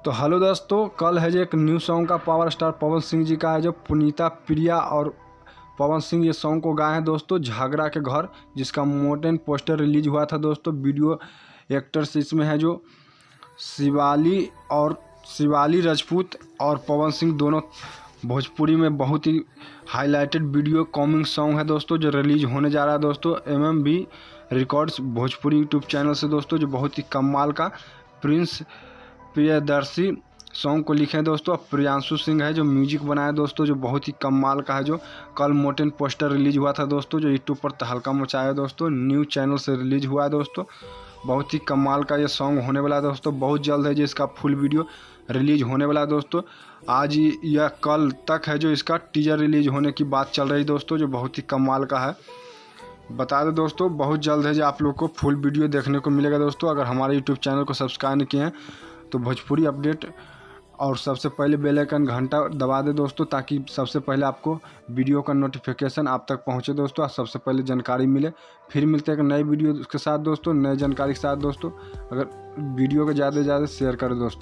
तो हेलो दोस्तों, कल है जो एक न्यू सॉन्ग का पावर स्टार पवन सिंह जी का है जो पुनीता प्रिया और पवन सिंह ये सॉन्ग को गाए हैं दोस्तों, झगड़ा के घर, जिसका मोटेन पोस्टर रिलीज हुआ था दोस्तों। वीडियो एक्टर्स इसमें है जो शिवाली राजपूत और पवन सिंह दोनों। भोजपुरी में बहुत ही हाईलाइटेड वीडियो कॉमिंग सॉन्ग है दोस्तों, जो रिलीज होने जा रहा है दोस्तों MMB records Bhojpuri YouTube channel से दोस्तों, जो बहुत ही कमाल का प्रिंस प्रियदर्शी सॉन्ग को लिखे हैं दोस्तों। प्रियांशु सिंह है जो म्यूजिक बनाया दोस्तों, जो बहुत ही कमाल का है। जो कल मोटेन पोस्टर रिलीज हुआ था दोस्तों, जो यूट्यूब पर तहलका मचाया दोस्तों, न्यू चैनल से रिलीज हुआ है दोस्तों। बहुत ही कमाल का ये सॉन्ग होने वाला है दोस्तों। बहुत जल्द है जो इसका फुल वीडियो रिलीज होने वाला है दोस्तों। आज या कल तक है जो इसका टीजर रिलीज होने की बात चल रही दोस्तों, जो बहुत ही कमाल का है। बता दें दोस्तों, बहुत जल्द है जो आप लोग को फुल वीडियो देखने को मिलेगा दोस्तों। अगर हमारे यूट्यूब चैनल को सब्सक्राइब नहीं किए हैं तो भोजपुरी अपडेट और सबसे पहले बेल आइकन घंटा दबा दे दोस्तों, ताकि सबसे पहले आपको वीडियो का नोटिफिकेशन आप तक पहुंचे दोस्तों, सबसे पहले जानकारी मिले। फिर मिलते हैं एक नए वीडियो के साथ दोस्तों, नए जानकारी के साथ दोस्तों। अगर वीडियो को ज़्यादा से ज़्यादा शेयर करें दोस्तों।